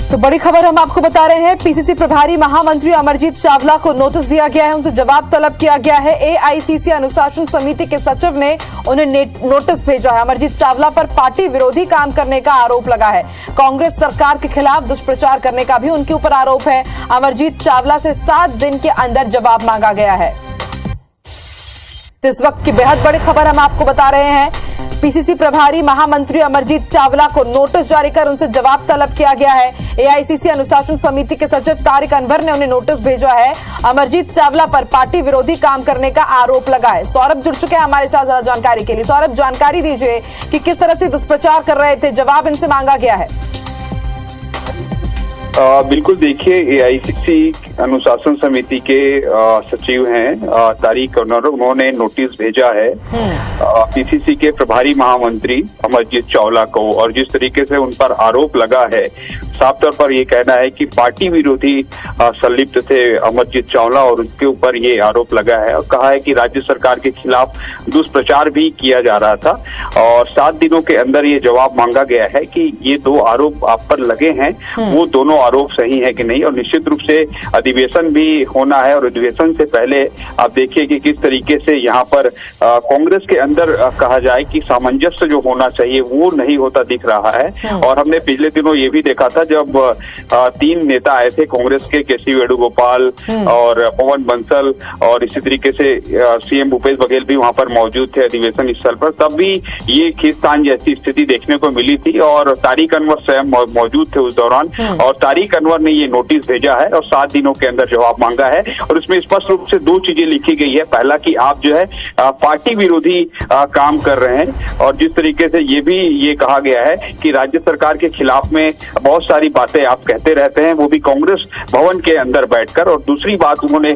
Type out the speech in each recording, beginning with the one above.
तो बड़ी खबर हम आपको बता रहे हैं। पीसीसी प्रभारी महामंत्री अमरजीत चावला को नोटिस दिया गया है, उनसे जवाब तलब किया गया है। एआईसीसी अनुशासन समिति के सचिव ने उन्हें नोटिस भेजा है। अमरजीत चावला पर पार्टी विरोधी काम करने का आरोप लगा है। कांग्रेस सरकार के खिलाफ दुष्प्रचार करने का भी उनके ऊपर आरोप है। अमरजीत चावला से 7 दिन के अंदर जवाब मांगा गया है। तो इस वक्त की बेहद बड़ी खबर हम आपको बता रहे हैं। पीसीसी प्रभारी महामंत्री अमरजीत चावला को नोटिस जारी कर उनसे जवाब तलब किया गया है। एआईसीसी अनुशासन समिति के सचिव तारिक अनवर ने उन्हें नोटिस भेजा है। अमरजीत चावला पर पार्टी विरोधी काम करने का आरोप लगा है। सौरभ जुड़ चुके हैं हमारे साथ ज्यादा जानकारी के लिए। सौरभ, जानकारी दीजिए कि किस तरह से दुष्प्रचार कर रहे थे, जवाब इनसे मांगा गया है। बिल्कुल, देखिए, एआईसीसी अनुशासन समिति के सचिव हैं तारिक अनवर, उन्होंने नोटिस भेजा है पीसीसी के प्रभारी महामंत्री अमरजीत चावला को। और जिस तरीके से उन पर आरोप लगा है, साफ तौर पर ये कहना है कि पार्टी विरोधी संलिप्त थे अमरजीत चावला, और उनके ऊपर ये आरोप लगा है और कहा है कि राज्य सरकार के खिलाफ दुष्प्रचार भी किया जा रहा था। और 7 दिनों के अंदर ये जवाब मांगा गया है कि ये 2 आरोप आप पर लगे हैं, वो दोनों आरोप सही है कि नहीं। और निश्चित रूप से अधिवेशन भी होना है, और अधिवेशन से पहले आप देखिए कि किस तरीके से यहाँ पर कांग्रेस के अंदर कहा जाए कि सामंजस्य जो होना चाहिए वो नहीं होता दिख रहा है। और हमने पिछले दिनों ये भी देखा था जब 3 नेता आए थे कांग्रेस के, केसी वेणुगोपाल और पवन बंसल, और इसी तरीके से सीएम भूपेश बघेल भी वहां पर मौजूद थे अधिवेशन स्थल पर, तब भी ये खींचतान जैसी स्थिति देखने को मिली थी। और तारिक अनवर स्वयं मौजूद थे उस दौरान, और तारिक अनवर ने ये नोटिस भेजा है और 7 दिनों के अंदर जवाब मांगा है। और इसमें स्पष्ट रूप से 2 चीजें लिखी गई है। पहला कि आप जो है पार्टी विरोधी काम कर रहे हैं, और जिस तरीके से ये कहा गया है कि राज्य सरकार के खिलाफ में बहुत सारी बातें आप कहते रहते हैं, वो भी कांग्रेस भवन के अंदर बैठकर। और दूसरी बात उन्होंने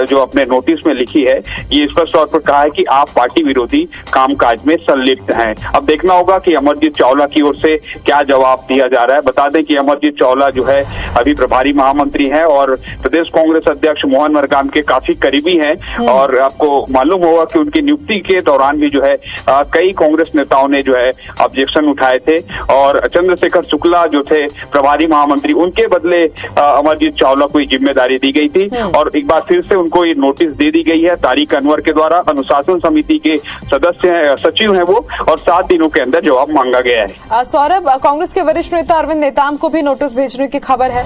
जो अपने नोटिस में लिखी है, ये स्पष्ट तौर पर कहा है कि आप पार्टी विरोधी कामकाज में संलिप्त हैं। अब देखना होगा कि अमरजीत चावला की ओर से क्या जवाब दिया जा रहा है। बता दें कि अमरजीत चावला जो है अभी प्रभारी महामंत्री हैं और प्रदेश कांग्रेस अध्यक्ष मोहन मरकाम के काफी करीबी हैं। और आपको मालूम होगा कि उनकी नियुक्ति के दौरान भी जो है कई कांग्रेस नेताओं ने जो है ऑब्जेक्शन उठाए थे, और चंद्रशेखर शुक्ला जो थे प्रभारी महामंत्री, उनके बदले अमरजीत चावला को जिम्मेदारी दी गई थी। और एक बार फिर से उनको ये नोटिस दे दी गई है तारिक अनवर के द्वारा। अनुशासन समिति के सचिव हैं वो, और 7 दिनों के अंदर जवाब मांगा गया है। सौरभ, कांग्रेस के वरिष्ठ नेता अरविंद नेताम को भी नोटिस भेजने की खबर है।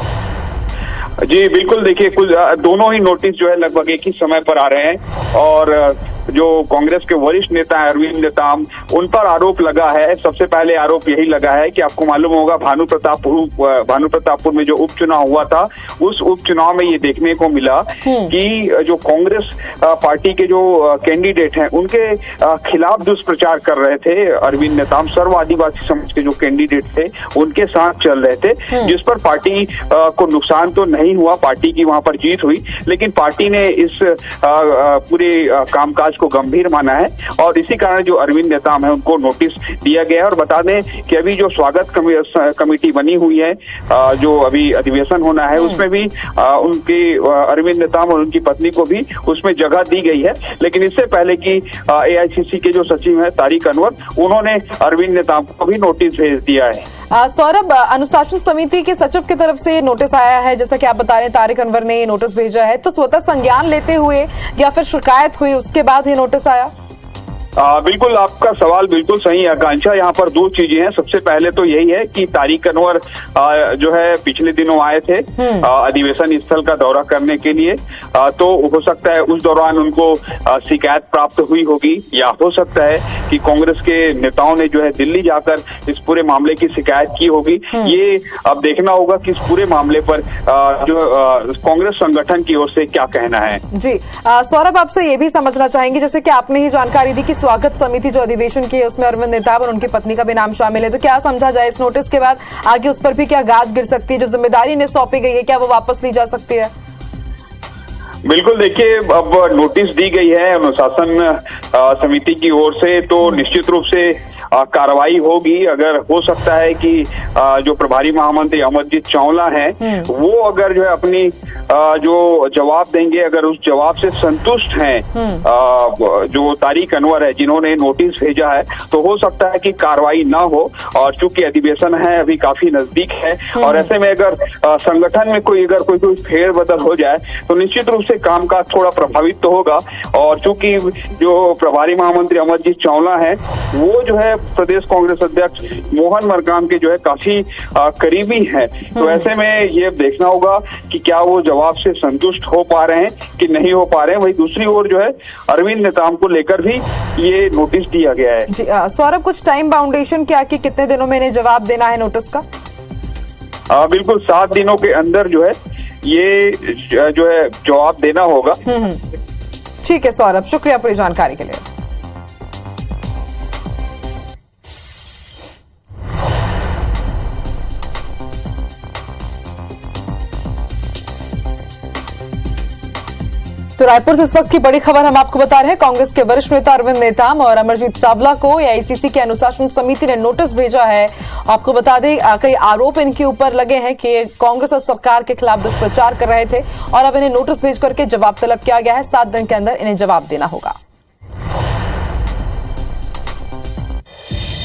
जी बिल्कुल, देखिए, कुल दोनों ही नोटिस जो है लगभग एक ही समय पर आ रहे हैं। और जो कांग्रेस के वरिष्ठ नेता हैं अरविंद नेताम, उन पर आरोप लगा है। सबसे पहले आरोप यही लगा है कि आपको मालूम होगा भानु प्रतापपुर में जो उपचुनाव हुआ था, उस उपचुनाव में ये देखने को मिला कि जो कांग्रेस पार्टी के जो कैंडिडेट हैं उनके खिलाफ दुष्प्रचार कर रहे थे अरविंद नेताम। सर्व आदिवासी समाज के जो कैंडिडेट थे उनके साथ चल रहे थे, जिस पर पार्टी को नुकसान तो नहीं हुआ, पार्टी की वहां पर जीत हुई, लेकिन पार्टी ने इस पूरे कामकाज को गंभीर माना है। और इसी कारण जो अरविंद नेताम है उनको नोटिस दिया गया है। और बता दें कि अभी जो स्वागत कमेटी बनी हुई है, जो अभी अधिवेशन होना है, उसमें भी उनके अरविंद नेताम और उनकी पत्नी को भी उसमें जगह दी गई है। लेकिन इससे पहले कि एआईसीसी के जो सचिव हैं तारिक अनवर, उन्होंने अरविंद नेताम को भी नोटिस भेज दिया है। सौरभ, अनुशासन समिति के सचिव की तरफ से नोटिस आया है, जैसा कि आप बता रहे हैं तारिक अनवर ने ये नोटिस भेजा है, तो स्वतः संज्ञान लेते हुए या फिर शिकायत हुई उसके बाद ये नोटिस आया? बिल्कुल, आपका सवाल बिल्कुल सही है आकांक्षा। यहाँ पर 2 चीजें हैं। सबसे पहले तो यही है कि तारिक अनवर जो है पिछले दिनों आए थे अधिवेशन स्थल का दौरा करने के लिए, तो हो सकता है उस दौरान उनको शिकायत प्राप्त हुई होगी, या हो सकता है कि कांग्रेस के नेताओं ने जो है दिल्ली जाकर इस पूरे मामले की शिकायत की होगी। ये अब देखना होगा कि इस पूरे मामले पर जो कांग्रेस संगठन की ओर से क्या कहना है। जी सौरभ, आपसे ये भी समझना चाहेंगे, जैसे कि आपने ही जानकारी दी कि स्वागत समिति जो अधिवेशन की है उसमें अरविंद नेताम और उनकी पत्नी का भी नाम शामिल है, तो क्या समझा जाए इस नोटिस के बाद आगे उस पर भी क्या गाज गिर सकती है? जो जिम्मेदारी ने सौंपी गई है, क्या वो वापस ली जा सकती है? बिल्कुल, देखिए, अब नोटिस दी गई है अनुशासन समिति की ओर से, तो निश्चित रूप से कार्रवाई होगी। अगर हो सकता है कि जो प्रभारी महामंत्री अमरजीत चावला हैं वो अगर जो है अपनी जो जवाब देंगे, अगर उस जवाब से संतुष्ट हैं जो तारिक अनवर है जिन्होंने नोटिस भेजा है, तो हो सकता है कि कार्रवाई ना हो। और चूंकि अधिवेशन है अभी काफी नजदीक है और ऐसे में अगर संगठन में कोई फेरबदल हो जाए तो निश्चित रूप से कामकाज थोड़ा प्रभावित तो होगा। और चूंकि जो प्रभारी महामंत्री अमरजीत चावला है वो जो है प्रदेश कांग्रेस अध्यक्ष मोहन मरकाम के जो है काफी करीबी है, तो ऐसे में ये देखना होगा कि क्या वो जवाब से संतुष्ट हो पा रहे हैं कि नहीं हो पा रहे हैं। वही दूसरी ओर जो है अरविंद नेताम को लेकर भी ये नोटिस दिया गया है। जी सौरभ, कुछ टाइम बाउंडेशन क्या कि कितने दिनों में इन्हें जवाब देना है नोटिस का? बिल्कुल 7 दिनों के अंदर जो है ये जो है जवाब देना होगा। ठीक है सौरभ, शुक्रिया पूरी जानकारी के लिए। तो रायपुर से इस वक्त की बड़ी खबर हम आपको बता रहे हैं। कांग्रेस के वरिष्ठ नेता अरविंद नेताम और अमरजीत चावला को एआईसीसी के अनुशासन समिति ने नोटिस भेजा है। आपको बता दें कई आरोप इनके ऊपर लगे हैं कि कांग्रेस और सरकार के खिलाफ दुष्प्रचार कर रहे थे और अब इन्हें नोटिस भेज करके जवाब तलब किया गया है। 7 दिन के अंदर इन्हें जवाब देना होगा।